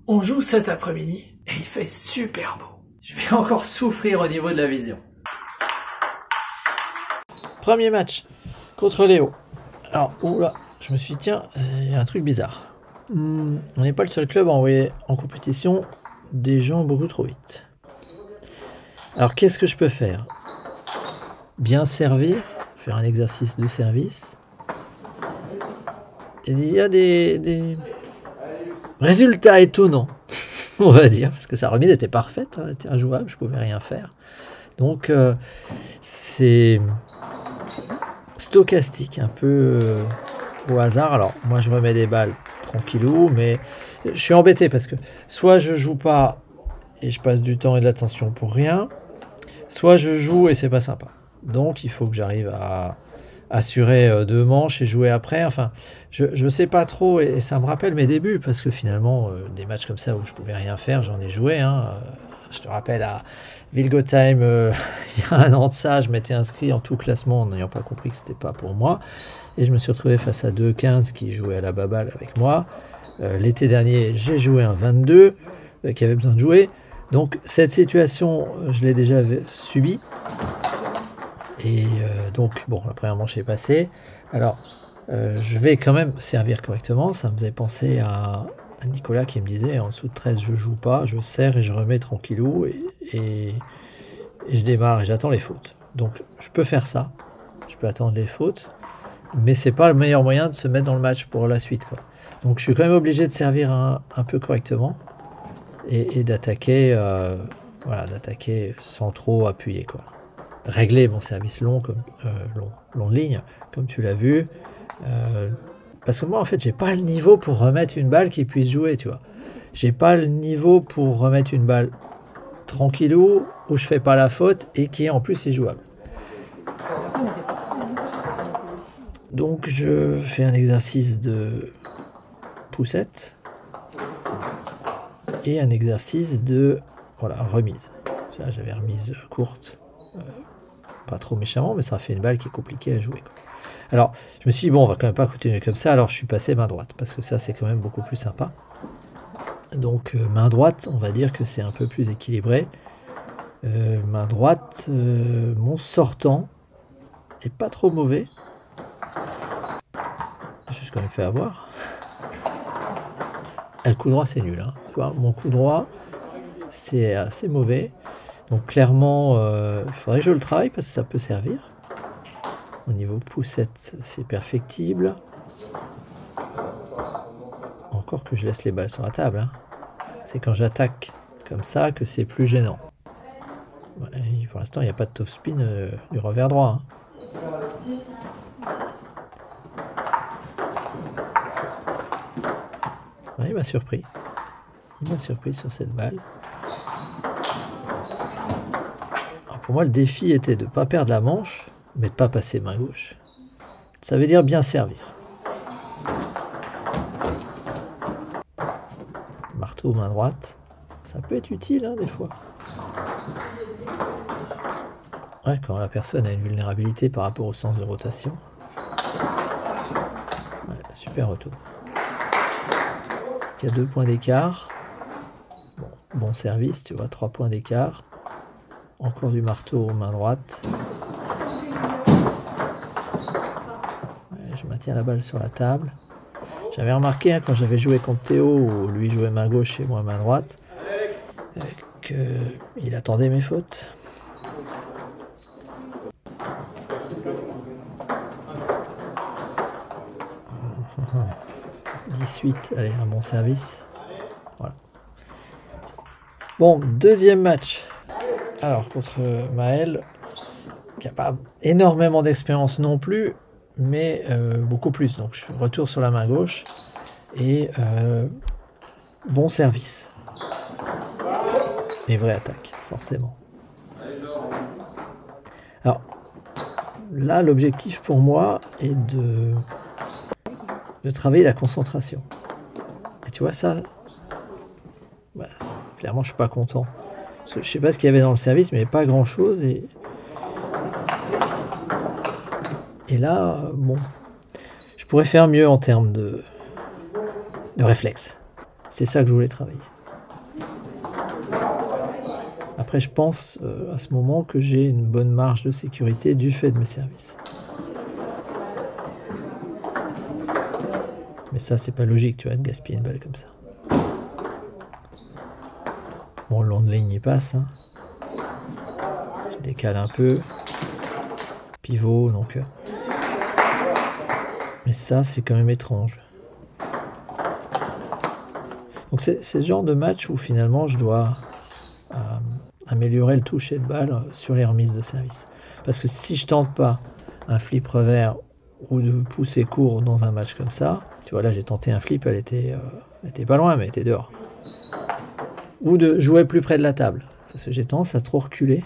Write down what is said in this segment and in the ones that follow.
On joue cet après-midi et il fait super beau. Je vais encore souffrir au niveau de la vision. Premier match contre Léo. Alors, oula, je me suis dit, tiens, il y a un truc bizarre. On n'est pas le seul club à envoyer en compétition des gens beaucoup trop vite. Alors, qu'est-ce que je peux faire? Bien servir, faire un exercice de service. Il y a des résultats étonnants, on va dire, parce que sa remise était parfaite, elle était injouable, je pouvais rien faire. Donc, c'est stochastique, un peu au hasard. Alors, moi, je remets des balles tranquillou, mais je suis embêté parce que soit je joue pas et je passe du temps et de l'attention pour rien, soit je joue et c'est pas sympa. Donc, il faut que j'arrive à assurer 2 manches et jouer après. Enfin, je sais pas trop et ça me rappelle mes débuts parce que finalement, des matchs comme ça où je pouvais rien faire, j'en ai joué. Je te rappelle à Vilgotheim, il y a un an de ça, je m'étais inscrit en tout classement en n'ayant pas compris que c'était pas pour moi. Et je me suis retrouvé face à 2-15 qui jouaient à la baballe avec moi. L'été dernier, j'ai joué un 22 qui avait besoin de jouer. Donc cette situation, je l'ai déjà subie. Et donc, bon, la première manche est passée. Alors, je vais quand même servir correctement. Ça me faisait penser à Nicolas qui me disait, en dessous de 13, je joue pas, je sers et je remets tranquillou. Et je démarre et j'attends les fautes. Donc, je peux faire ça. Je peux attendre les fautes. Mais c'est pas le meilleur moyen de se mettre dans le match pour la suite, quoi. Donc, je suis quand même obligé de servir un peu correctement. Et d'attaquer voilà, d'attaquer sans trop appuyer, quoi. Régler mon service long de ligne, comme tu l'as vu. Parce que moi, en fait, j'ai pas le niveau pour remettre une balle qui puisse jouer, tu vois. J'ai pas le niveau pour remettre une balle tranquillou, où je fais pas la faute et qui en plus est jouable. Donc, je fais un exercice de poussette et un exercice de remise. Là, j'avais remise courte. Pas trop méchamment, mais ça fait une balle qui est compliquée à jouer, quoi. Alors, je me suis dit, bon, on va quand même pas continuer comme ça, alors je suis passé main droite, parce que ça, c'est quand même beaucoup plus sympa. Donc, main droite, on va dire que c'est un peu plus équilibré. Main droite, mon sortant est pas trop mauvais. C'est juste qu'on me fait avoir. Et le coup droit, c'est nul, hein. Tu vois, mon coup droit, c'est assez mauvais. Donc clairement, il faudrait que je le travaille parce que ça peut servir. Au niveau poussette, c'est perfectible. Encore que je laisse les balles sur la table, hein. C'est quand j'attaque comme ça que c'est plus gênant. Ouais, pour l'instant, il n'y a pas de top spin du revers droit, hein. Ouais, il m'a surpris. Il m'a surpris sur cette balle. Pour moi, le défi était de ne pas perdre la manche, mais de ne pas passer main gauche. Ça veut dire bien servir. Marteau, main droite, ça peut être utile, hein, des fois. Ouais, quand la personne a une vulnérabilité par rapport au sens de rotation. Ouais, super retour. Il y a 2 points d'écart. Bon service, tu vois, 3 points d'écart. Encore du marteau, main droite. Ouais, je maintiens la balle sur la table. J'avais remarqué, hein, quand j'avais joué contre Théo, où lui jouait main gauche et moi main droite, qu'il attendait mes fautes. « 18, allez, un bon service. » Voilà. Bon, deuxième match. Alors, contre Maël, qui n'a pas énormément d'expérience non plus, mais beaucoup plus. Donc, je retourne sur la main gauche et bon service. Mais vraie attaque, forcément. Alors, là, l'objectif pour moi est de travailler la concentration. Et tu vois, ça, bah, clairement, je suis pas content. Parce que je sais pas ce qu'il y avait dans le service, mais il n'y avait pas grand chose. Et là, bon, je pourrais faire mieux en termes de réflexe. C'est ça que je voulais travailler. Après, je pense à ce moment que j'ai une bonne marge de sécurité du fait de mes services. Mais ça, c'est pas logique, tu vois, de gaspiller une balle comme ça. Bon, le long de ligne, il passe. Hein. Je décale un peu. Pivot, donc... Mais ça, c'est quand même étrange. Donc c'est ce genre de match où finalement je dois améliorer le toucher de balle sur les remises de service. Parce que si je tente pas un flip revers ou de pousser court dans un match comme ça, tu vois là j'ai tenté un flip, elle était pas loin mais elle était dehors. Ou de jouer plus près de la table. Parce que j'ai tendance à trop reculer.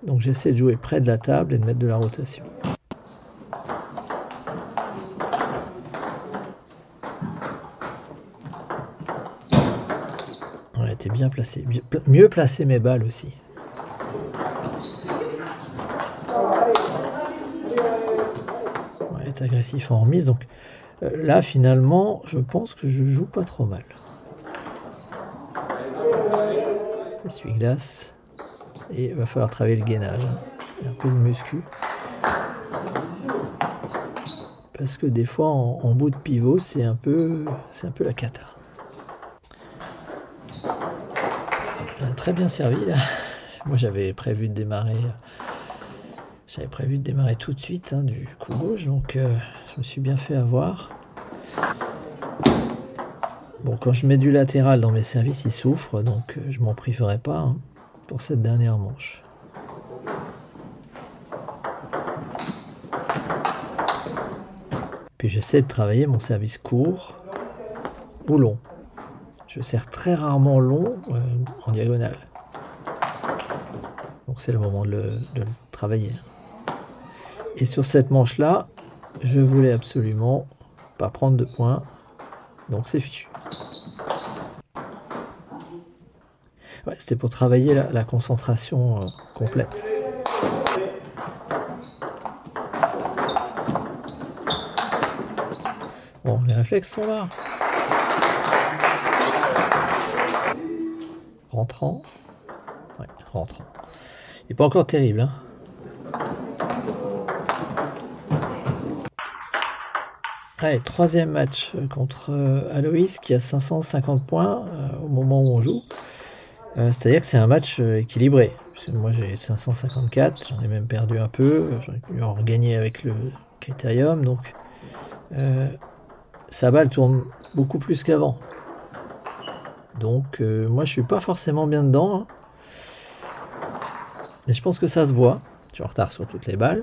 Donc j'essaie de jouer près de la table et de mettre de la rotation. Elle était bien placée. Mieux placer mes balles aussi. Ouais, elle est agressif en remise. Donc là, finalement, je pense que je joue pas trop mal. Essuie-glace. Et il va falloir travailler le gainage. Et un peu de muscu. Parce que des fois, en bout de pivot, c'est un peu la cata. Très bien servi là. Moi j'avais prévu de démarrer. Tout de suite hein, du coup gauche, donc je me suis bien fait avoir. Bon, quand je mets du latéral dans mes services, il souffre, donc je m'en priverai pas hein, pour cette dernière manche. Puis j'essaie de travailler mon service court ou long. Je sers très rarement long en diagonale. Donc c'est le moment de le travailler. Et sur cette manche-là, je voulais absolument pas prendre de points. Donc c'est fichu. Ouais, c'était pour travailler la concentration complète. Bon, les réflexes sont là. Rentrant. Ouais, rentrant. Il n'est pas encore terrible. Hein. Allez, troisième match contre Aloïs qui a 550 points au moment où on joue. C'est-à-dire que c'est un match équilibré. Parce que moi j'ai 554, j'en ai même perdu un peu. J'en ai pu en regagner avec le critérium. Donc sa balle tourne beaucoup plus qu'avant. Donc moi je suis pas forcément bien dedans. Hein. Et je pense que ça se voit. Je suis en retard sur toutes les balles.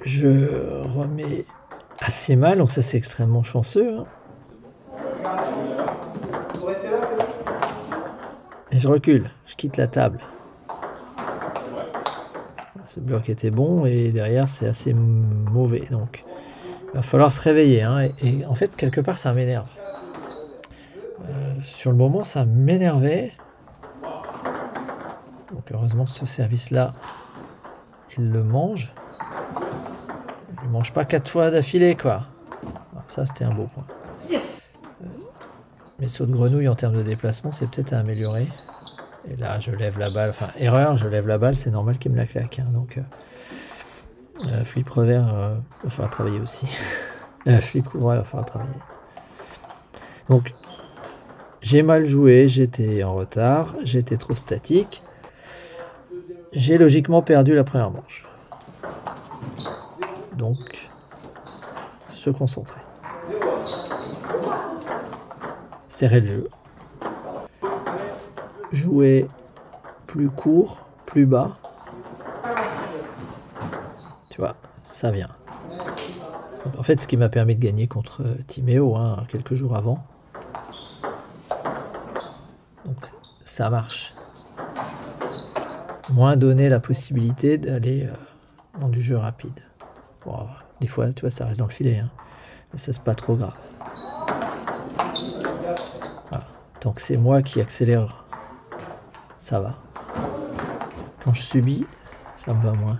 Je remets assez mal, donc ça c'est extrêmement chanceux. Hein. Et je recule, je quitte la table. Ce bloc était bon et derrière c'est assez mauvais. Donc il va falloir se réveiller. Hein. Et en fait quelque part ça m'énerve. Sur le moment ça m'énervait. Donc heureusement que ce service-là, il le mange. Il ne mange pas 4 fois d'affilée, quoi. Alors ça, c'était un beau point. Mes sauts de grenouille en termes de déplacement, c'est peut-être à améliorer. Et là, je lève la balle. Enfin, erreur, je lève la balle, c'est normal qu'il me la claque. Hein, donc, flip revers, il va falloir travailler aussi. Flip couvert, il va falloir travailler. Donc, j'ai mal joué, j'étais en retard, j'étais trop statique. J'ai logiquement perdu la première manche. Donc, se concentrer. Serrer le jeu. Jouer plus court, plus bas. Tu vois, ça vient. Donc, en fait, ce qui m'a permis de gagner contre Timéo hein, quelques jours avant. Donc, ça marche. Moins donner la possibilité d'aller dans du jeu rapide. Bon, des fois, tu vois, ça reste dans le filet. Hein. Mais ça, c'est pas trop grave. Voilà. Tant que c'est moi qui accélère, ça va. Quand je subis, ça me va moins.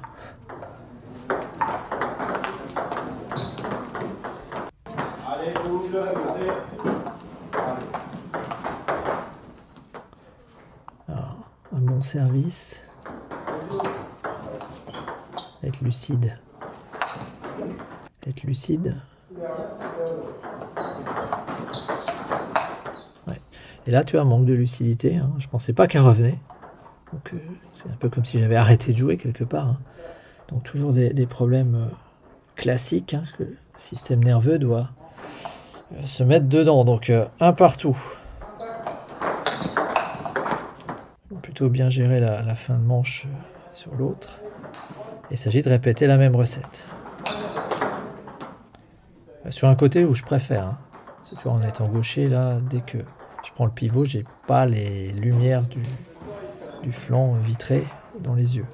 bon service. Être lucide. Être lucide. Ouais. Et là, tu as un manque de lucidité. Hein. Je pensais pas qu'elle revenait. Donc, c'est un peu comme si j'avais arrêté de jouer quelque part. Hein. Donc, toujours des problèmes classiques hein, que le système nerveux doit se mettre dedans. Donc, un partout. Plutôt bien gérer la fin de manche sur l'autre. Il s'agit de répéter la même recette. Sur un côté où je préfère. Hein. Tu vois, en étant gaucher, là, dès que je prends le pivot, j'ai pas les lumières du flanc vitré dans les yeux.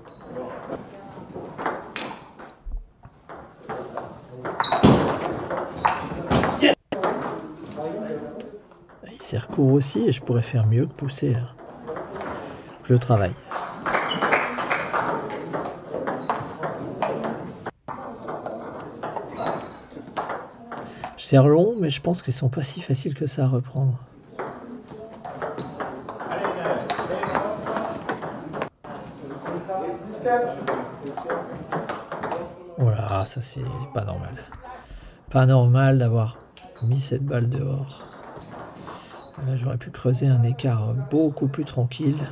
Il sert court aussi et je pourrais faire mieux que pousser là. Je le travaille. Je serre long, mais je pense qu'ils sont pas si faciles que ça à reprendre. Voilà, ça c'est pas normal. Pas normal d'avoir mis cette balle dehors. Là, j'aurais pu creuser un écart beaucoup plus tranquille.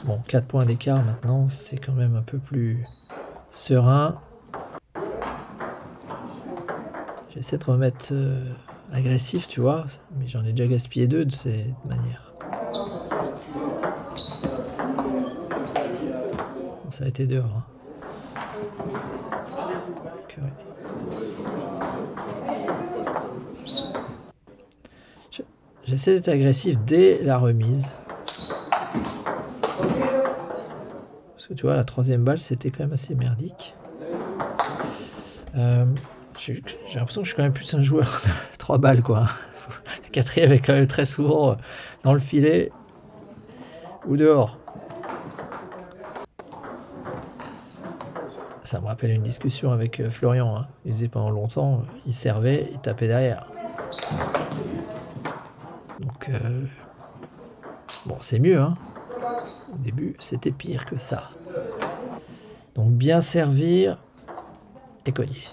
Bon, 4 points d'écart maintenant, c'est quand même un peu plus serein. J'essaie de remettre agressif, tu vois, mais j'en ai déjà gaspillé 2 de cette manière. Bon, ça a été dehors. Hein. Donc, ouais. J'essaie d'être agressif dès la remise. Parce que tu vois, la troisième balle, c'était quand même assez merdique. J'ai l'impression que je suis quand même plus un joueur de 3 balles, quoi. La quatrième est quand même très souvent dans le filet ou dehors. Ça me rappelle une discussion avec Florian. Hein. Il disait pendant longtemps, il servait, il tapait derrière. Donc, bon, c'est mieux, hein. Au début, c'était pire que ça. Donc, bien servir et cogner.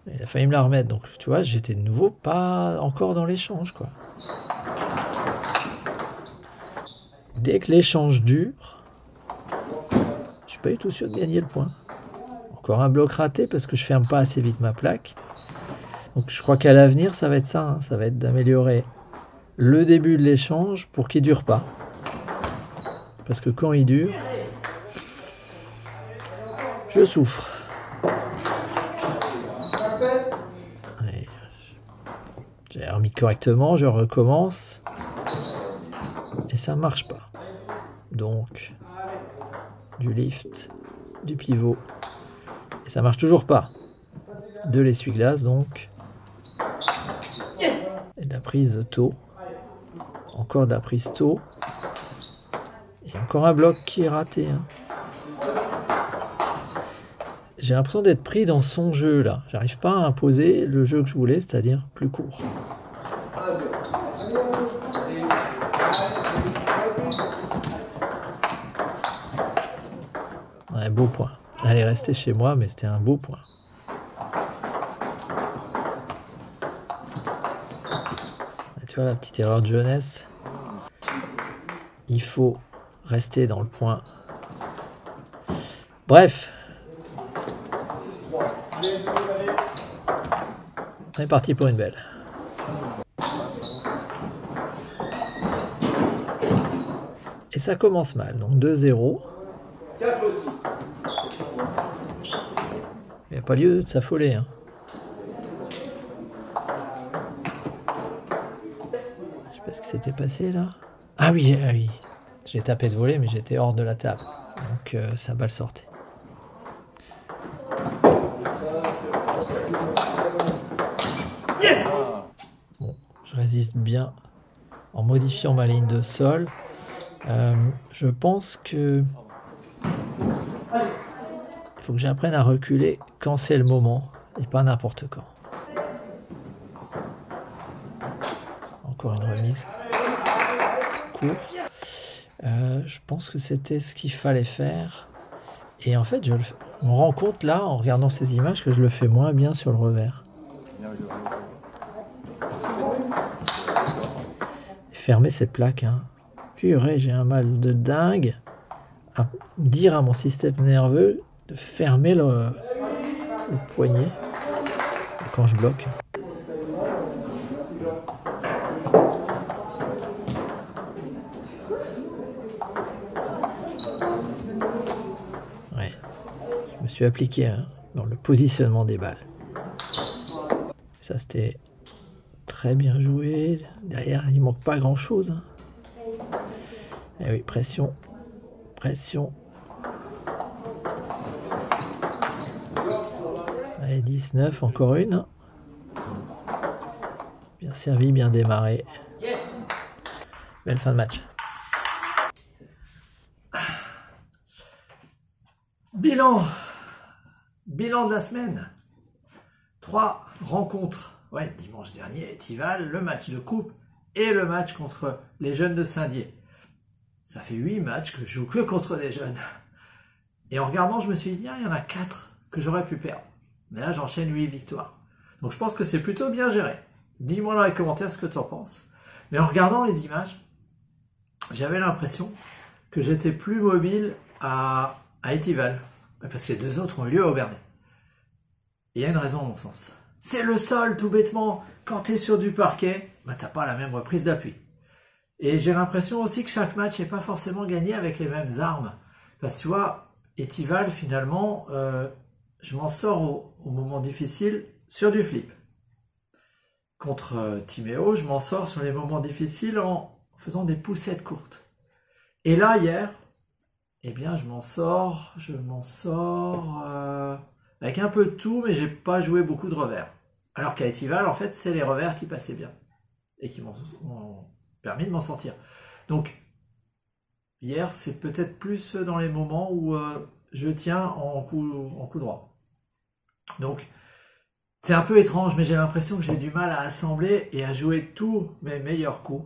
Il a failli me la remettre, donc tu vois, j'étais de nouveau pas encore dans l'échange, quoi. Dès que l'échange dure, je suis pas du tout sûr de gagner le point. Encore un bloc raté parce que je ferme pas assez vite ma plaque. Donc je crois qu'à l'avenir, ça va être ça, hein, ça va être d'améliorer le début de l'échange pour qu'il dure pas. Parce que quand il dure, je souffre. J'ai remis correctement, je recommence. Et ça ne marche pas. Donc, du lift, du pivot. Et ça marche toujours pas. De l'essuie-glace, donc. Et de la prise tôt. Encore de la prise tôt. Et encore un bloc qui est raté. Hein. J'ai l'impression d'être pris dans son jeu, là. J'arrive pas à imposer le jeu que je voulais, c'est-à-dire plus court. Ouais, beau point. Elle est restée chez moi, mais c'était un beau point. Tu vois la petite erreur de jeunesse. Il faut rester dans le point. Bref. On est parti pour une belle. Et ça commence mal. Donc 2-0. Il n'y a pas lieu de s'affoler. Hein. Je sais pas ce qui s'était passé là. Ah oui, oui. J'ai tapé de volée, mais j'étais hors de la table. Donc sa balle sortait. Yes! Bon, je résiste bien en modifiant ma ligne de sol. Je pense que il faut que j'apprenne à reculer quand c'est le moment et pas n'importe quand. Encore une remise. Court. Je pense que c'était ce qu'il fallait faire. Et en fait, je me rends compte là, en regardant ces images, que je le fais moins bien sur le revers. Fermer cette plaque, hein. Purée, j'ai un mal de dingue à dire à mon système nerveux de fermer le poignet quand je bloque. Ouais, je me suis appliqué, hein, dans le positionnement des balles. Ça, c'était très bien joué. Derrière, il manque pas grand chose, hein. Et oui, pression, pression. Allez, 19, encore une. Bien servi, bien démarré. Belle fin de match. Bilan de la semaine. 3 rencontres. Ouais, dimanche dernier à Étival, le match de coupe et le match contre les jeunes de Saint-Dié. Ça fait 8 matchs que je joue que contre des jeunes. Et en regardant, je me suis dit, il y en a 4 que j'aurais pu perdre. Mais là, j'enchaîne 8 victoires. Donc je pense que c'est plutôt bien géré. Dis-moi dans les commentaires ce que tu en penses. Mais en regardant les images, j'avais l'impression que j'étais plus mobile à Étival. Parce que les 2 autres ont eu lieu à Aubernais. Et il y a une raison à mon sens. C'est le sol, tout bêtement. Quand tu es sur du parquet, bah, tu n'as pas la même reprise d'appui. Et j'ai l'impression aussi que chaque match n'est pas forcément gagné avec les mêmes armes. Parce que tu vois, Étival, finalement, je m'en sors au moment difficile sur du flip. Contre Timéo, je m'en sors sur les moments difficiles en faisant des poussettes courtes. Et là, hier, eh bien, je m'en sors avec un peu de tout, mais j'ai pas joué beaucoup de revers. Alors qu'à Étival, en fait, c'est les revers qui passaient bien et qui m'ont permis de m'en sortir. Donc, hier, c'est peut-être plus dans les moments où je tiens en coup droit. Donc, c'est un peu étrange, mais j'ai l'impression que j'ai du mal à assembler et à jouer tous mes meilleurs coups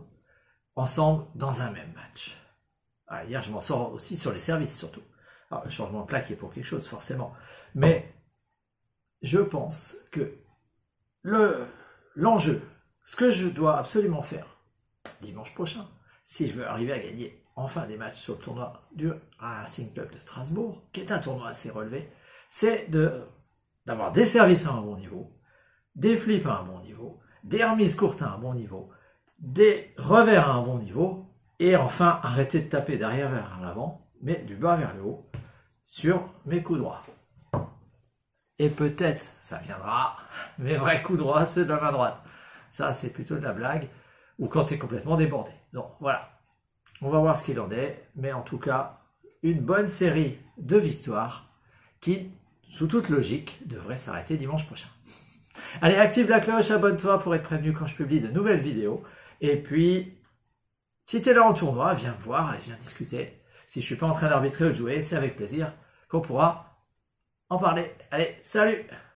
ensemble dans un même match. Ah, hier, je m'en sors aussi sur les services, surtout. Alors, le changement de plaque est pour quelque chose, forcément. Mais je pense que l'enjeu, ce que je dois absolument faire dimanche prochain, si je veux arriver à gagner enfin des matchs sur le tournoi du Racing Club de Strasbourg, qui est un tournoi assez relevé, c'est d'avoir des services à un bon niveau, des flips à un bon niveau, des remises courtes à un bon niveau, des revers à un bon niveau, et enfin arrêter de taper derrière vers l'avant, mais du bas vers le haut, sur mes coups droits. Et peut-être, ça viendra, mes vrais coups droits, ceux de la main droite. Ça, c'est plutôt de la blague, ou quand tu es complètement débordé. Donc voilà, on va voir ce qu'il en est, mais en tout cas, une bonne série de victoires qui, sous toute logique, devrait s'arrêter dimanche prochain. Allez, active la cloche, abonne-toi pour être prévenu quand je publie de nouvelles vidéos. Et puis, si tu es là en tournoi, viens me voir et viens discuter. Si je suis pas en train d'arbitrer ou de jouer, c'est avec plaisir qu'on pourra en parler. Allez, salut!